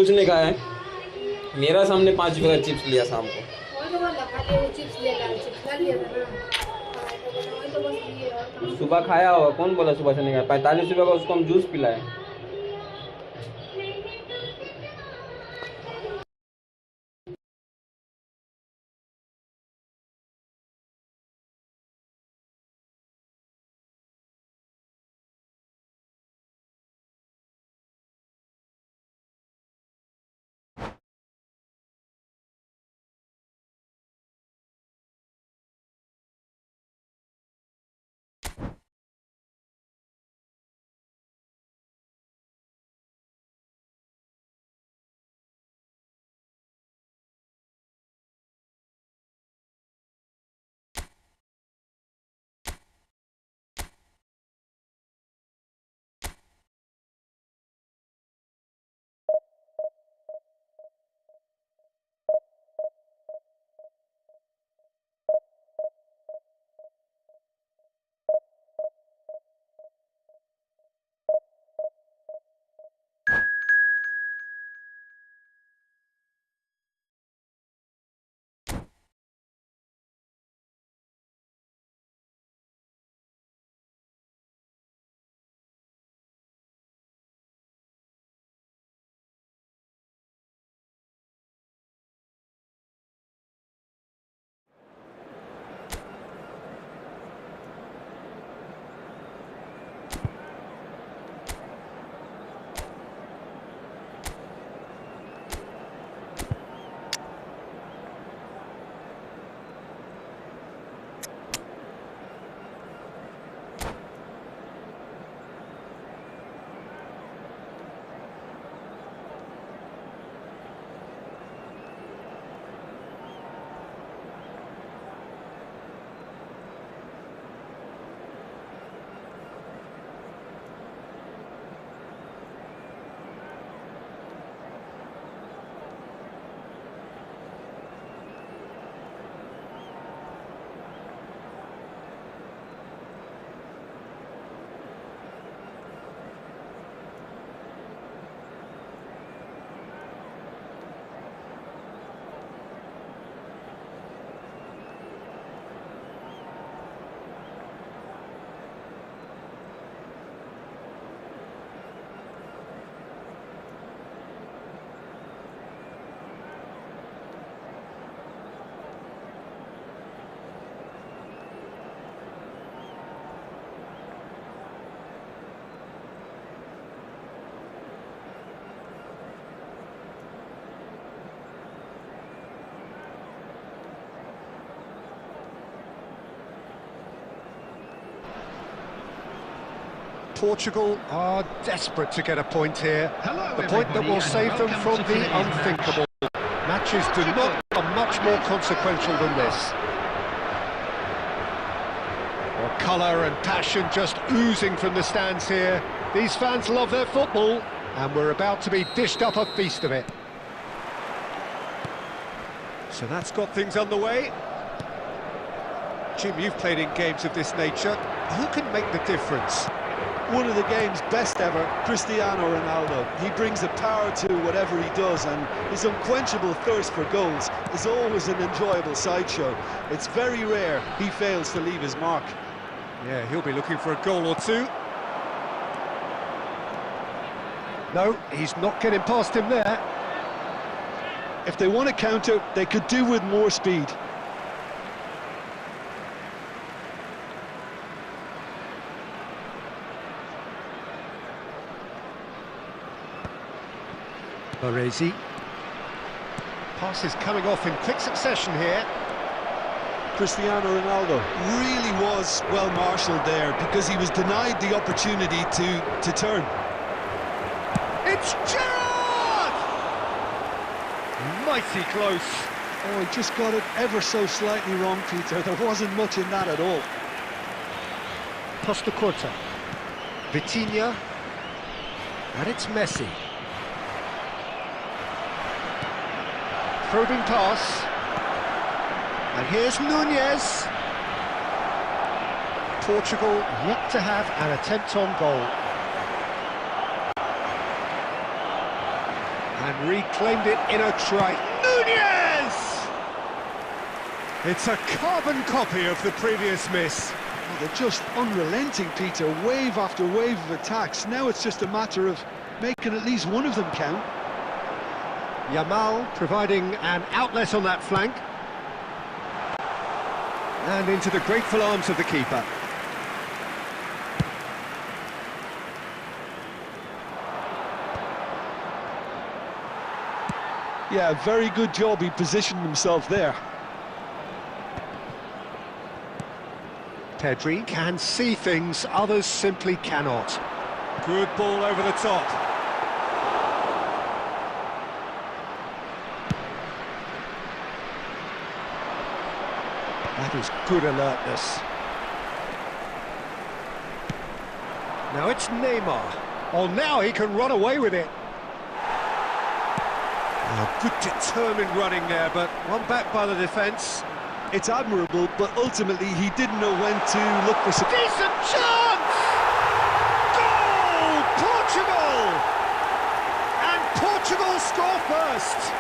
कुछ नहीं खाया है, मेरा सामने 5 रुपए का चिप्स लिया शाम को। सुबह खाया होगा, कौन बोला सुबह से नहीं खाया? 45 रुपए का उसको हम जूस पिलाए। Portugal are desperate to get a point here. The point that will save them from the unthinkable. Matches do not become much more consequential than this. Well, colour and passion just oozing from the stands here. These fans love their football, and we're about to be dished up a feast of it. So that's got things underway. Jim, you've played in games of this nature. Who can make the difference? One of the game's best ever, Cristiano Ronaldo. He brings the power to whatever he does, and his unquenchable thirst for goals is always an enjoyable sideshow. It's very rare he fails to leave his mark. Yeah, he'll be looking for a goal or two. No, he's not getting past him there. If they want to counter, they could do with more speed. Baresi. Passes coming off in quick succession here. Cristiano Ronaldo really was well marshalled there because he was denied the opportunity to turn. It's Gerrard! Mighty close. Oh, he just got it ever so slightly wrong, Peter. There wasn't much in that at all. Costa Corta. Vitinha. And it's Messi. Probing pass. And here's Nunez. Portugal yet to have an attempt on goal. and reclaimed it in a try. Nunez! It's a carbon copy of the previous miss. Well, they're just unrelenting, Peter, wave after wave of attacks. Now it's just a matter of making at least one of them count. Yamal providing an outlet on that flank. And into the grateful arms of the keeper. Yeah, very good job, he positioned himself there. Pedri can see things others simply cannot. Good ball over the top. That is good alertness. Now it's Neymar. Oh, now he can run away with it. Oh, good determined running there, but one back by the defence. It's admirable, but ultimately he didn't know when to look for some... Decent chance! Goal! Portugal! And Portugal score first!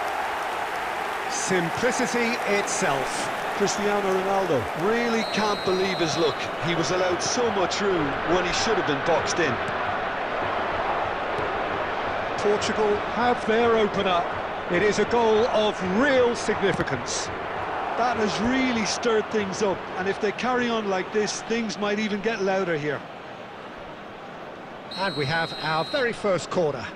Simplicity itself. Cristiano Ronaldo really can't believe his luck. He was allowed so much room when he should have been boxed in. Portugal have their opener. It is a goal of real significance. That has really stirred things up, and if they carry on like this, things might even get louder here. And we have our very first corner.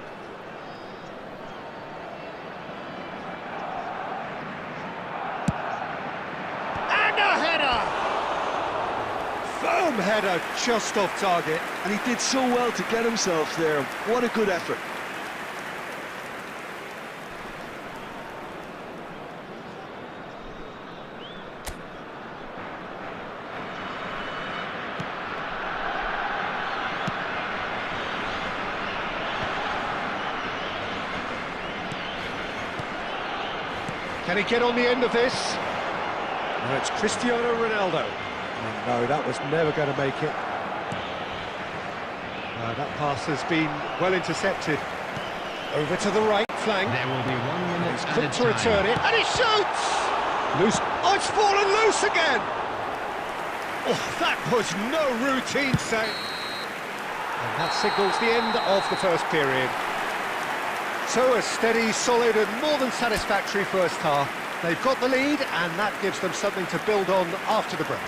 And a header! Firm header, just off target. And he did so well to get himself there. What a good effort. Can he get on the end of this? No, it's Cristiano Ronaldo. Oh, no, that was never going to make it. That pass has been well intercepted. Over to the right flank. There will be 1 minute He's at quick a to time. return it, and he shoots! Loose. Oh, it's fallen loose again! Oh, that was no routine save. And that signals the end of the first period. So a steady, solid and more than satisfactory first half. They've got the lead and that gives them something to build on after the break.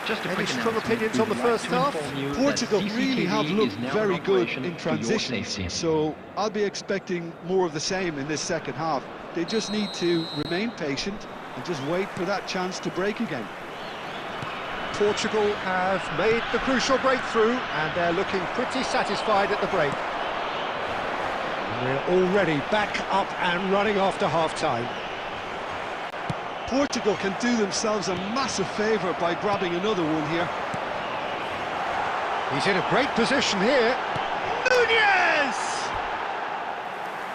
Just a Any quick strong announcement. opinions on the We'd like first to half? inform you that Portugal CCTV really have is looked now very good operation in for your transitions, safety. so I'll be expecting more of the same in this second half. They just need to remain patient and just wait for that chance to break again. Portugal have made the crucial breakthrough and they're looking pretty satisfied at the break. And we're already back up and running after half-time. Portugal can do themselves a massive favour by grabbing another one here. He's in a great position here. Nunez!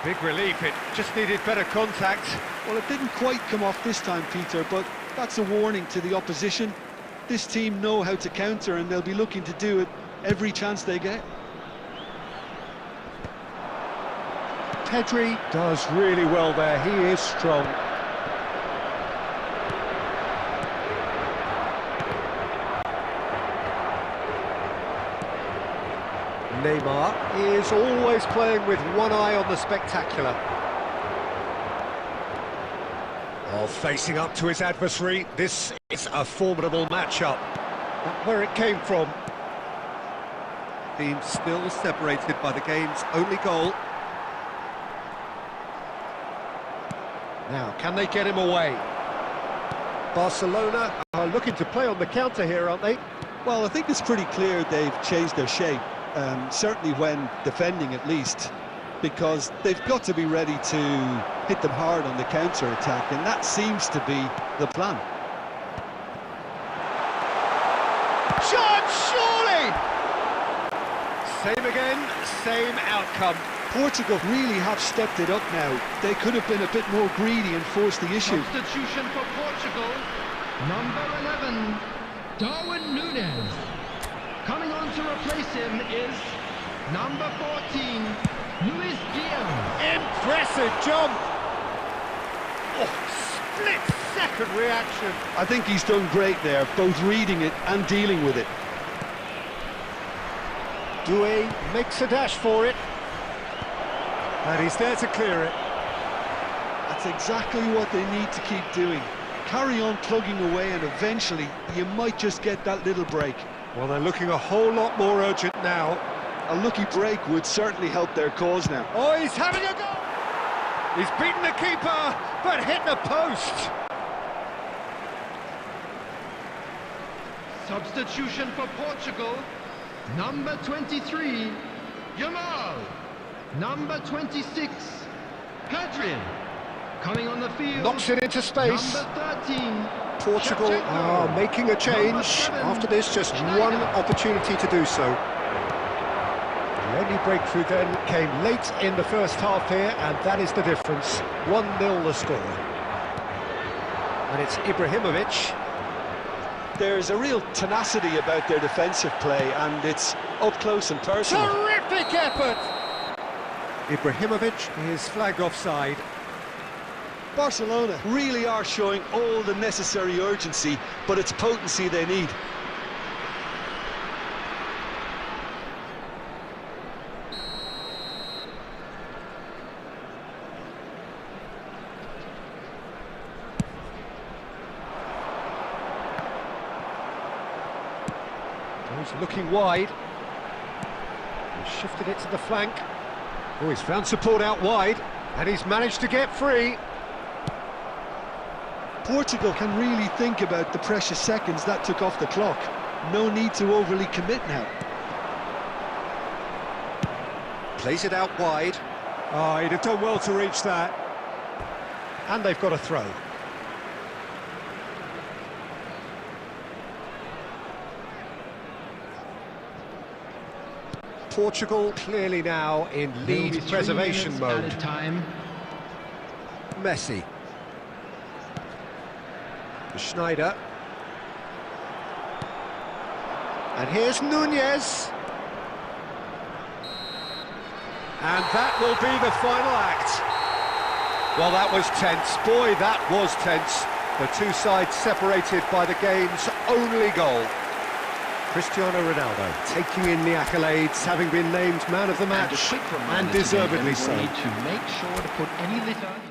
Big relief, it just needed better contact. Well, it didn't quite come off this time, Peter, but that's a warning to the opposition. This team know how to counter and they'll be looking to do it every chance they get. Pedri does really well there, he is strong. Neymar is always playing with one eye on the spectacular. While facing up to his adversary, this is a formidable matchup. But where it came from. Teams still separated by the game's only goal. Now, can they get him away? Barcelona are looking to play on the counter here, aren't they? Well, I think it's pretty clear they've changed their shape, certainly when defending at least, because they've got to be ready to hit them hard on the counter-attack, and that seems to be the plan. Shot, surely! Same again, same outcome. Portugal really have stepped it up now. They could have been a bit more greedy and forced the issue. Substitution for Portugal, number 11, Darwin Núñez. Coming on to replace him is number 14, Luis Diaz. Impressive jump! Oh, split-second reaction. I think he's done great there, both reading it and dealing with it. Doué makes a dash for it. And he's there to clear it. That's exactly what they need to keep doing. Carry on plugging away and eventually you might just get that little break. Well, they're looking a whole lot more urgent now. A lucky break would certainly help their cause now. Oh, he's having a go! He's beaten the keeper, but hit the post. Substitution for Portugal. Number 23, Yamal. Number 26, Hadrian. Coming on the field. Knocks it into space. Number 13, Portugal Shevchenko. are making a change. Number 7, After this, just Schneider. one opportunity to do so. The only breakthrough then came late in the first half here, and that is the difference. 1-0 the score. And it's Ibrahimovic. There's a real tenacity about their defensive play and it's up close and personal. Terrific effort! Ibrahimovic is flagged offside. Barcelona really are showing all the necessary urgency, but it's potency they need. He's looking wide. He's shifted it to the flank. Oh, he's found support out wide, and he's managed to get free. Portugal can really think about the precious seconds that took off the clock. No need to overly commit now. Plays it out wide. Oh, he'd have done well to reach that. And they've got a throw. Portugal clearly now in lead Maybe 3 preservation minutes mode. Added time. Messi. Schneider. And here's Nunez. And that will be the final act. Well, that was tense. Boy, that was tense. The two sides separated by the game's only goal. Cristiano Ronaldo taking in the accolades, having been named man of the match, And a quick reminder and to deservedly so. everybody to make sure to put any litter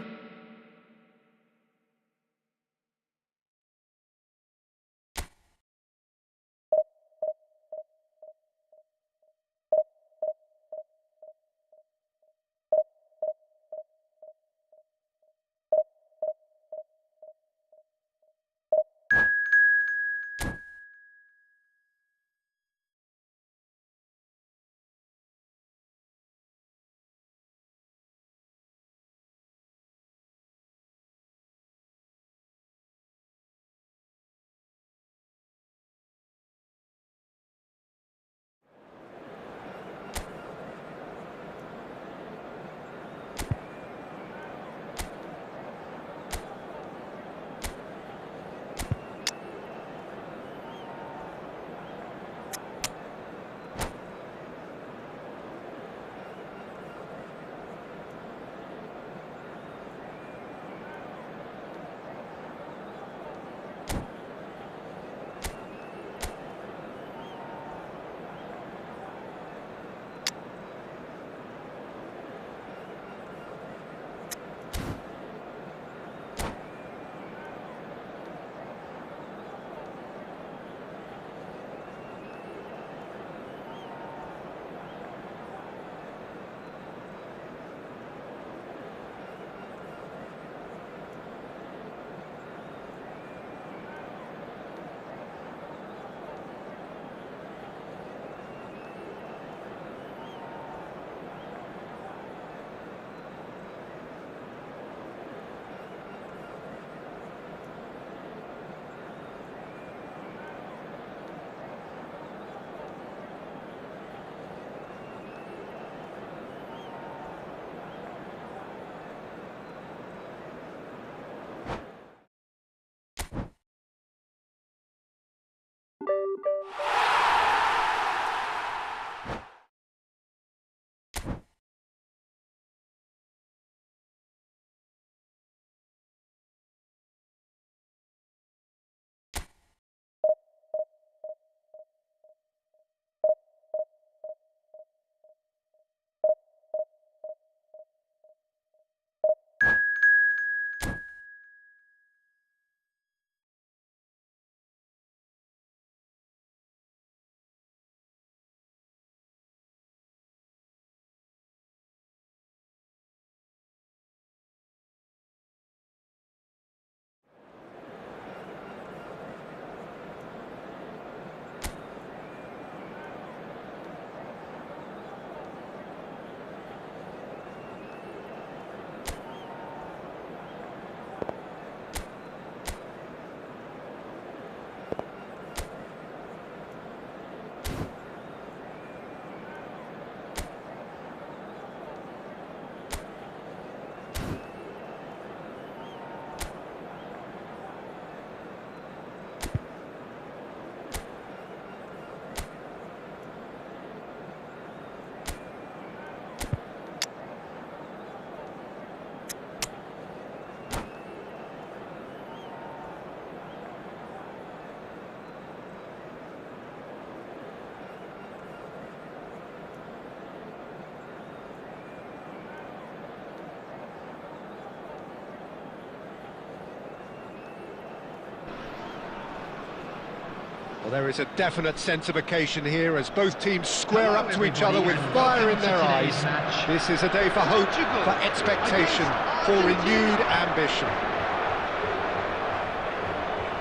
Well, there is a definite sense of occasion here as both teams square Hello, up to each other with everybody, and fire in welcome to their today's eyes. match. This is a day for hope, Portugal for expectation, against for Argentina. renewed ambition.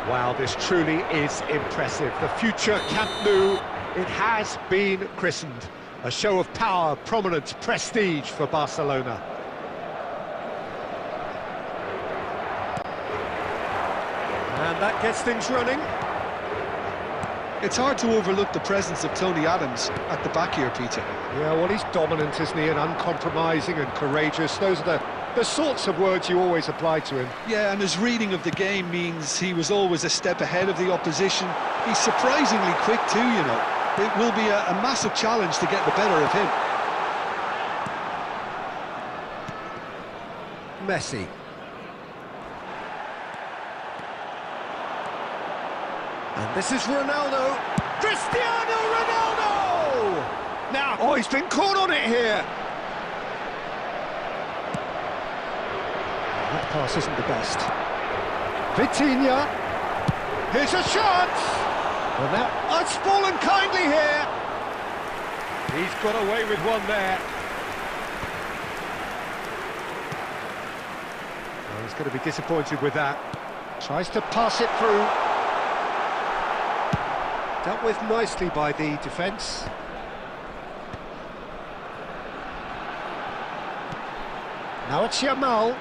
Wow, this truly is impressive. The future Camp Nou, it has been christened. A show of power, prominence, prestige for Barcelona. And that gets things running. It's hard to overlook the presence of Tony Adams at the back here, Peter. Yeah, well, he's dominant, isn't he, and uncompromising and courageous. Those are the sorts of words you always apply to him. Yeah, and his reading of the game means he was always a step ahead of the opposition. He's surprisingly quick too, you know. It will be a massive challenge to get the better of him. Messi. And this is Ronaldo. Cristiano Ronaldo! Now, oh, he's been caught on it here. That pass isn't the best. Vitinha. Here's a chance. Well, now, oh, it's fallen kindly here. He's got away with one there. Well, he's going to be disappointed with that. Tries to pass it through. Dealt with nicely by the defence. Now it's Yamal.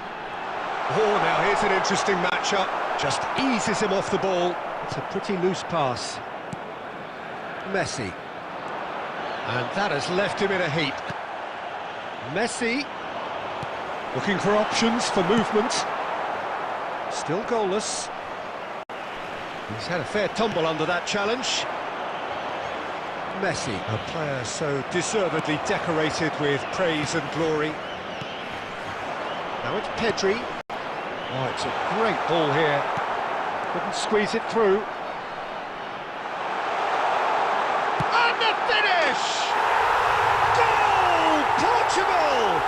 Oh, now here's an interesting matchup. Just eases him off the ball. It's a pretty loose pass. Messi. And that has left him in a heap. Messi. Looking for options for movement. Still goalless. He's had a fair tumble under that challenge. Messi, a player so deservedly decorated with praise and glory. Now it's Pedri. Oh, it's a great ball here. Couldn't squeeze it through. And the finish! Goal! Portugal!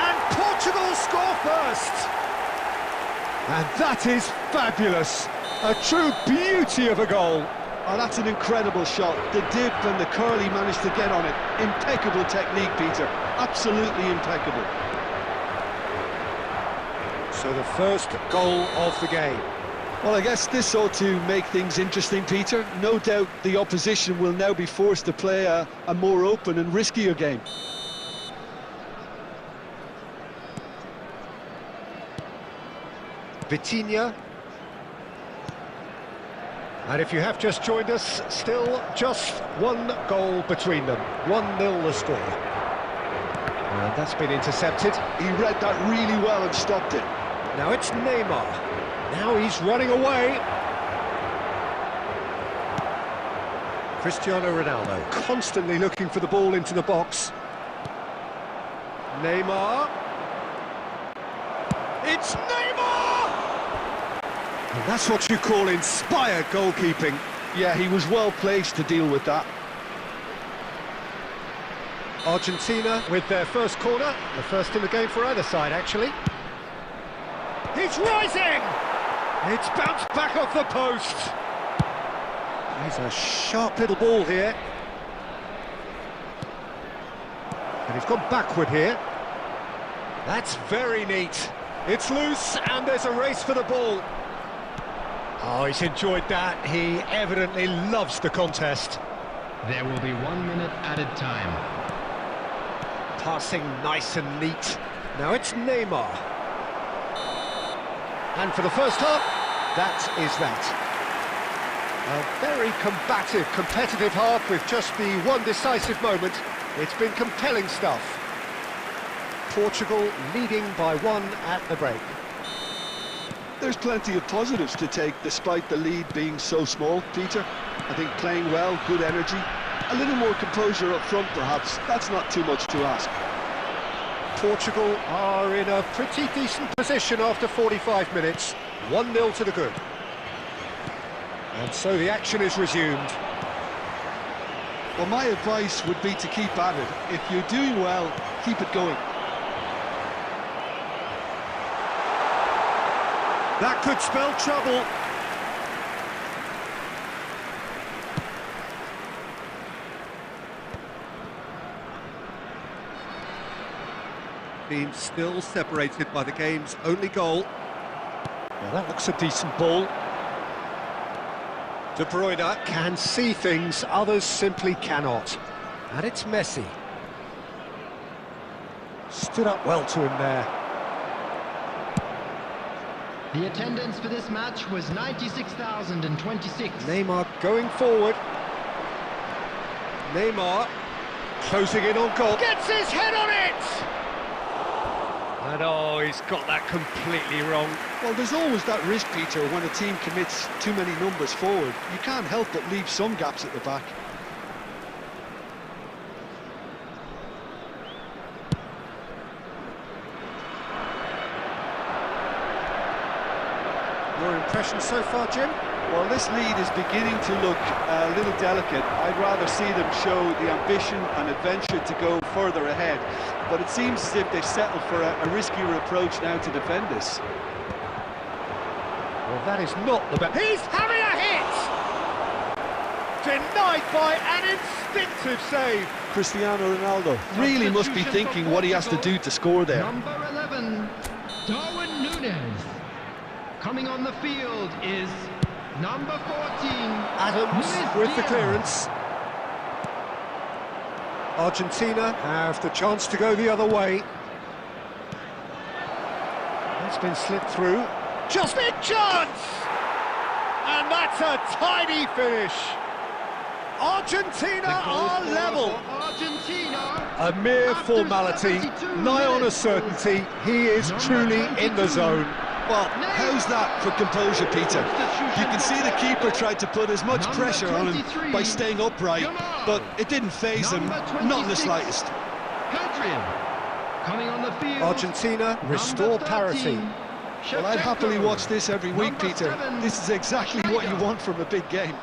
And Portugal score first! And that is fabulous! A true beauty of a goal. Oh, that's an incredible shot. The dip and the curl he managed to get on it. Impeccable technique, Peter. Absolutely impeccable. So the first goal of the game. Well, I guess this ought to make things interesting, Peter. No doubt the opposition will now be forced to play a more open and riskier game. Vitinha. And if you have just joined us, still just one goal between them. 1-0 the score. And that's been intercepted. He read that really well and stopped it. Now it's Neymar. Now he's running away. Cristiano Ronaldo constantly looking for the ball into the box. Neymar. It's Neymar! And that's what you call inspired goalkeeping. Yeah, he was well placed to deal with that. Argentina with their first corner, the first in the game for either side, actually. He's rising! It's bounced back off the post. There's a sharp little ball here. And he's gone backward here. That's very neat. It's loose, and there's a race for the ball. Oh, he's enjoyed that. He evidently loves the contest. There will be 1 minute added time. Passing nice and neat. Now it's Neymar. And for the first half, that is that. A very combative, competitive half with just the one decisive moment. It's been compelling stuff. Portugal leading by 1 at the break. There's plenty of positives to take despite the lead being so small, Peter. I think playing well, good energy. A little more composure up front, perhaps. That's not too much to ask. Portugal are in a pretty decent position after 45 minutes. 1-0 to the good. And so the action is resumed. Well, my advice would be to keep at it. If you're doing well, keep it going. That could spell trouble. Team still separated by the game's only goal. Well, that looks a decent ball. De Bruyne can see things others simply cannot. And it's Messi. Stood up well to him there. The attendance for this match was 96,026. Neymar going forward. Neymar closing in on goal. Gets his head on it! And oh, he's got that completely wrong. Well, there's always that risk, Peter, when a team commits too many numbers forward. You can't help but leave some gaps at the back. Your impression so far, Jim? Well, this lead is beginning to look a little delicate. I'd rather see them show the ambition and adventure to go further ahead. But it seems as if they've settled for a riskier approach now to defend this. Well, that is not the best. He's having a hit! Denied by an instinctive save. Cristiano Ronaldo really must be thinking what he has to do to score there. Number 11, Darwin Núñez. Coming on the field is number 14, Adams Luis with the Diaz. clearance. Argentina have the chance to go the other way. That's been slipped through. Just big chance! And that's a tidy finish. Argentina are level. Argentina. A mere After formality, 72 nigh on a minutes. certainty. He is Number truly in the 22. zone. Well, how's that for composure, Peter? You can see the keeper tried to put as much Number pressure on him 23, by staying upright, but it didn't faze him, Number not in the 26, slightest. Hadrian. Coming on the field. Argentina restore Number parity. 13, Well, I'd happily Shevchenko. watch this every week, Number Peter. 7, This is exactly what you want from a big game.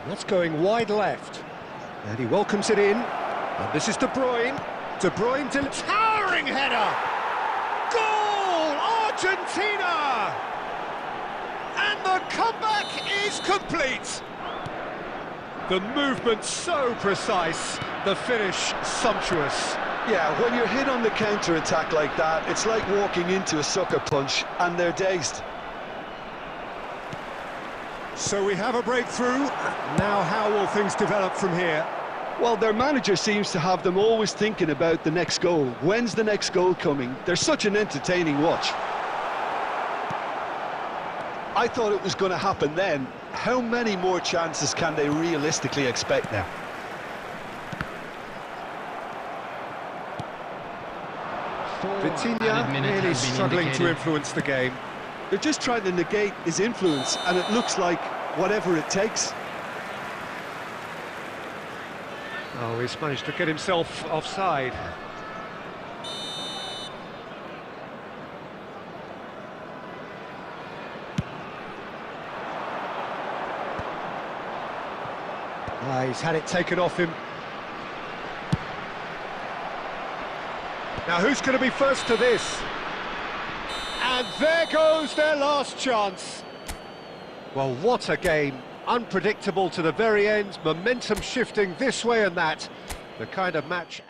That's going wide left. And he welcomes it in. And this is De Bruyne. De Bruyne to towering header. Goal! Argentina! And the comeback is complete. The movement so precise, the finish sumptuous. Yeah, when you're hit on the counter-attack like that, it's like walking into a sucker punch, and they're dazed. So we have a breakthrough. Now how will things develop from here? Well, their manager seems to have them always thinking about the next goal. When's the next goal coming? They're such an entertaining watch. I thought it was going to happen then. How many more chances can they realistically expect now? Vitinha really struggling to influence the game. They're just trying to negate his influence, and it looks like whatever it takes. Oh, he's managed to get himself offside. He's had it taken off him. Now who's going to be first to this? And there goes their last chance. Well, what a game. Unpredictable to the very end, momentum shifting this way and that. The kind of match...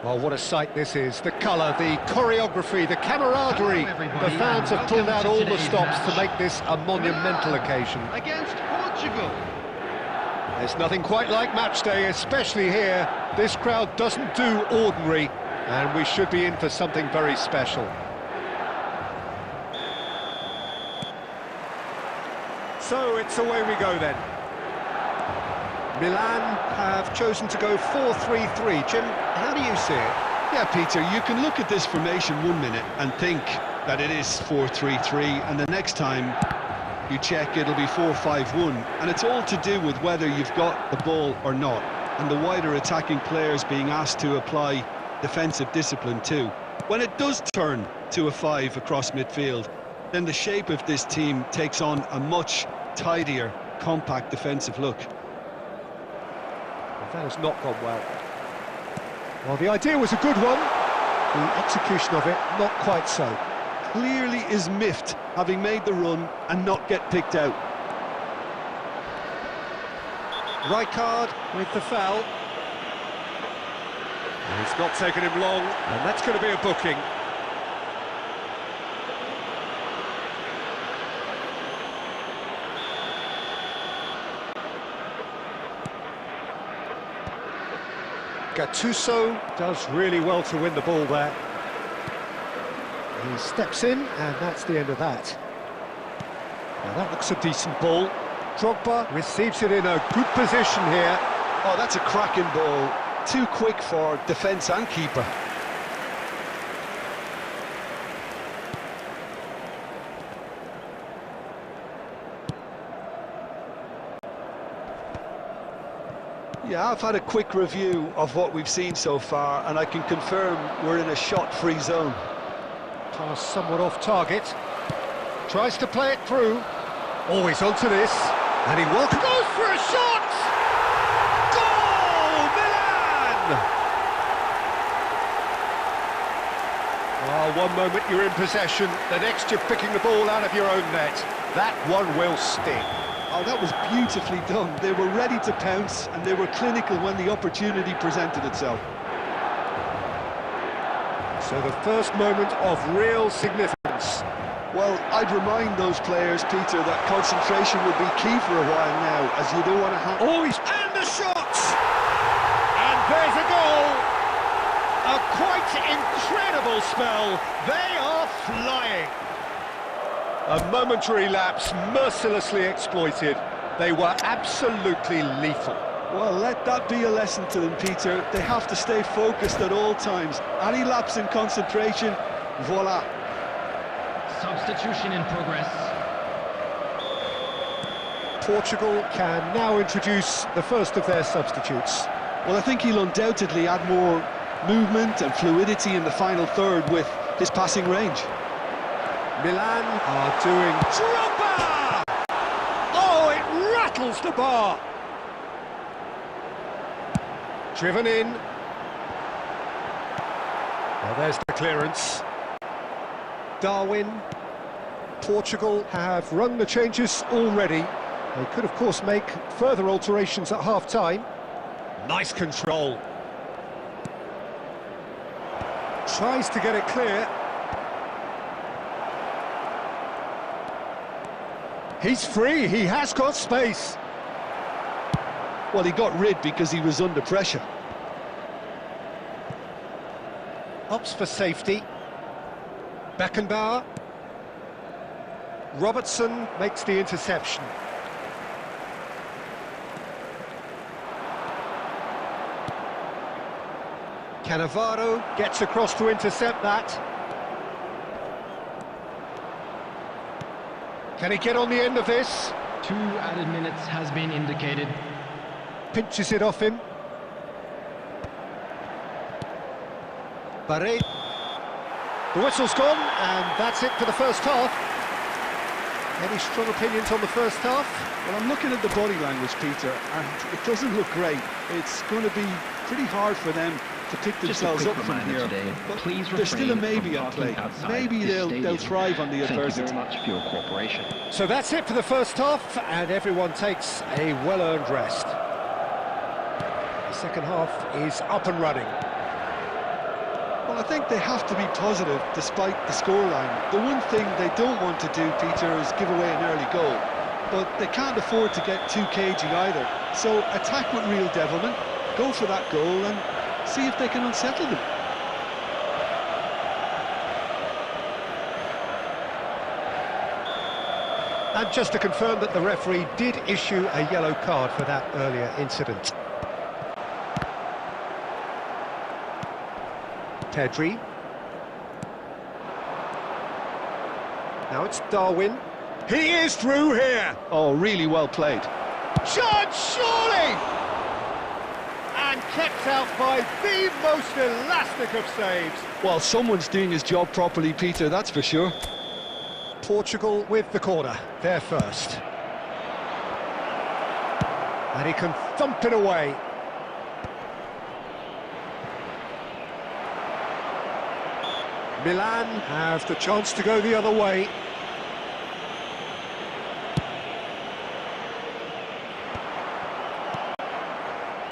Well, what a sight this is. The colour, the choreography, the camaraderie. Hello, The fans have pulled out to all the today's stops to match. make this a monumental occasion. Against Portugal. There's nothing quite like match day, especially here. This crowd doesn't do ordinary, and we should be in for something very special. So it's away we go then. Milan have chosen to go 4-3-3. Jim, how do you see it? Yeah, Peter, you can look at this formation 1 minute and think that it is 4-3-3, and the next time you check it'll be 4-5-1, and it's all to do with whether you've got the ball or not, and the wider attacking players being asked to apply defensive discipline too. When it does turn to a 5 across midfield, then the shape of this team takes on a much tidier, compact defensive look. That has not gone well. Well, the idea was a good one. The execution of it, not quite so. Clearly is miffed, having made the run and not get picked out. Rijkaard with the foul. And it's not taken him long, and that's going to be a booking. Gattuso does really well to win the ball there. He steps in, and that's the end of that. Now that looks a decent ball. Drogba receives it in a good position here. Oh, that's a cracking ball. Too quick for defence and keeper. Yeah, I've had a quick review of what we've seen so far, and I can confirm we're in a shot-free zone. Pass somewhat off target. Tries to play it through. Always onto this. And he goes for a shot! Goal! Milan! Well, one moment you're in possession, the next you're picking the ball out of your own net. That one will sting. Oh, that was beautifully done. They were ready to pounce, and they were clinical when the opportunity presented itself. So the first moment of real significance. Well, I'd remind those players, Peter, that concentration will be key for a while now, as you don't want to have... Oh, and the shot! And there's a goal! A quite incredible spell. They are flying. A momentary lapse, mercilessly exploited. They were absolutely lethal. Well, let that be a lesson to them, Peter. They have to stay focused at all times. Any lapse in concentration, voila. Substitution in progress. Portugal can now introduce the first of their substitutes. Well, I think he'll undoubtedly add more movement and fluidity in the final third with his passing range. Milan are doing... Drogba! Oh, it rattles the bar! Driven in. Well, there's the clearance. Darwin. Portugal have run the changes already. They could, of course, make further alterations at half-time. Nice control. Tries to get it clear. He's free, he has got space. Well, he got rid because he was under pressure. Opts for safety. Beckenbauer. Robertson makes the interception. Cannavaro gets across to intercept that. Can he get on the end of this? 2 added minutes has been indicated. Pinches it off him. Barret. The whistle's gone, and that's it for the first half. Any strong opinions on the first half? Well, I'm looking at the body language, Peter, and it doesn't look great. It's going to be pretty hard for them to pick themselves up from here. But please there's still a maybe at play. Maybe they'll thrive on the adversity. Thank you very much for your cooperation. So that's it for the first half, and everyone takes a well-earned rest. The second half is up and running. I think they have to be positive despite the scoreline. The one thing they don't want to do, Peter, is give away an early goal. But they can't afford to get too cagey either. So attack with real devilment, go for that goal and see if they can unsettle them. And just to confirm that the referee did issue a yellow card for that earlier incident. Pedri. Now it's Darwin. He is through here. Oh, really well played. Chance, surely! And kept out by the most elastic of saves. Well, someone's doing his job properly, Peter, that's for sure. Portugal with the corner, they're first. And he can thump it away. Milan have the chance to go the other way.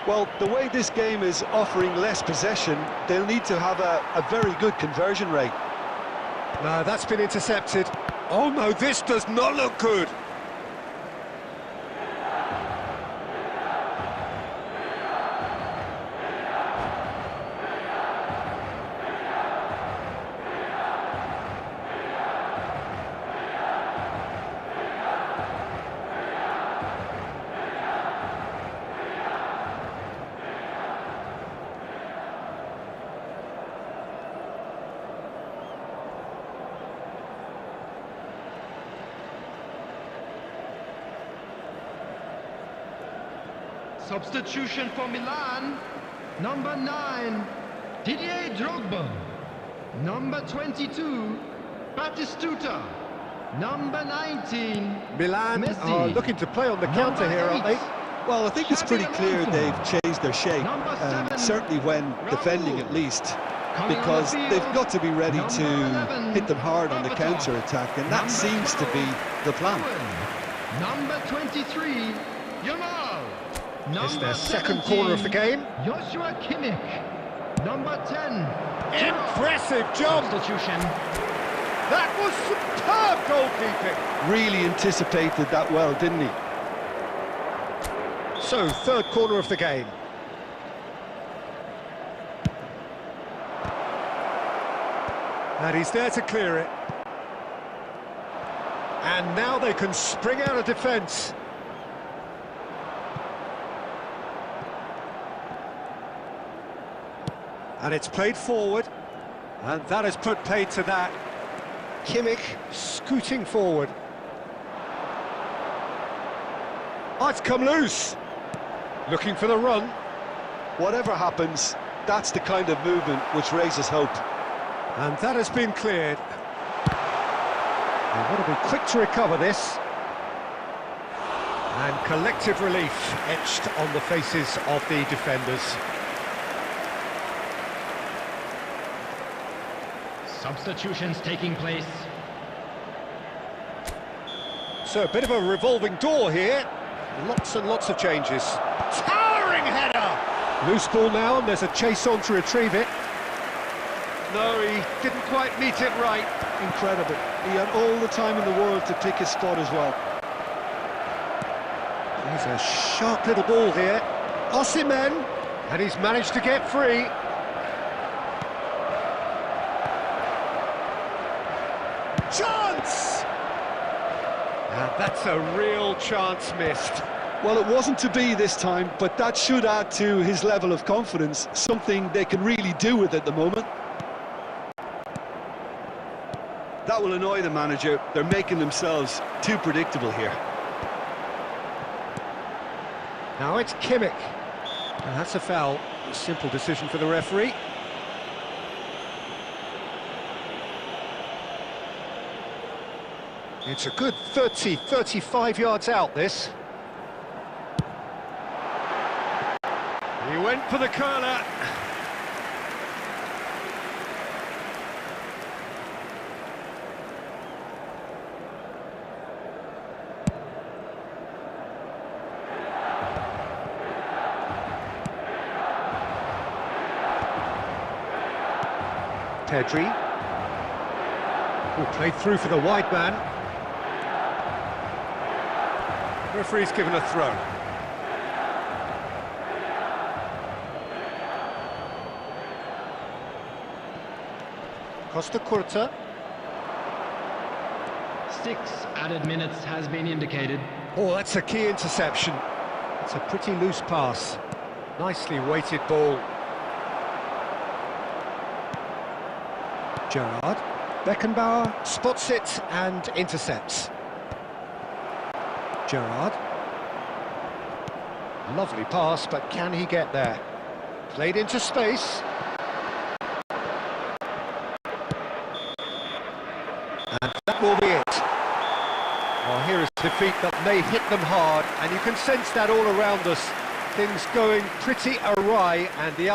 Well, the way this game is offering less possession, they'll need to have a very good conversion rate. No, that's been intercepted. Oh no, this does not look good. Substitution for Milan. Number 9, Didier Drogba. Number 22, Batistuta. Number 19, Milan Messi. are looking to play on the counter Number here, aren't 8, they? Well, I think it's pretty clear they've changed their shape, Number 7, certainly when defending at least, Coming on because the field, they've got to be ready number to 11, hit them hard on the Berbatov. counter-attack, and that Number seems to 12, be the plan. Owen. Number 23, Yamal. It's Number their second 17, corner of the game. Joshua Kimmich. Number 10, Impressive job. substitution. That was superb goalkeeping. Really anticipated that well, didn't he? So, third corner of the game. And he's there to clear it. And now they can spring out of defence. And it's played forward. And that has put paid to that. Kimmich scooting forward. Oh, it's come loose. Looking for the run. Whatever happens, that's the kind of movement which raises hope. And that has been cleared. They want to be quick to recover this. And collective relief etched on the faces of the defenders. Substitutions taking place. So a bit of a revolving door here. Lots and lots of changes. Towering header! Loose ball now, and there's a chase on to retrieve it. No, he didn't quite meet it right. Incredible. He had all the time in the world to pick his spot as well. There's a sharp little ball here. Osimhen, and he's managed to get free. Chance! And that's a real chance missed. Well, it wasn't to be this time, but that should add to his level of confidence, something they can really do with at the moment. That will annoy the manager. They're making themselves too predictable here. Now it's Kimmich. And that's a foul. A simple decision for the referee. It's a good 30, 35 yards out, this. He went for the curler. Pedri. Oh, played through for the wide man. Referee's given a throw. Costa Curta. 6 added minutes has been indicated. Oh, that's a key interception. It's a pretty loose pass. Nicely weighted ball. Gerrard. Beckenbauer spots it and intercepts. Gerrard. Lovely pass, but can he get there? Played into space. And that will be it. Well, here is defeat that may hit them hard, and you can sense that all around us. Things going pretty awry, and the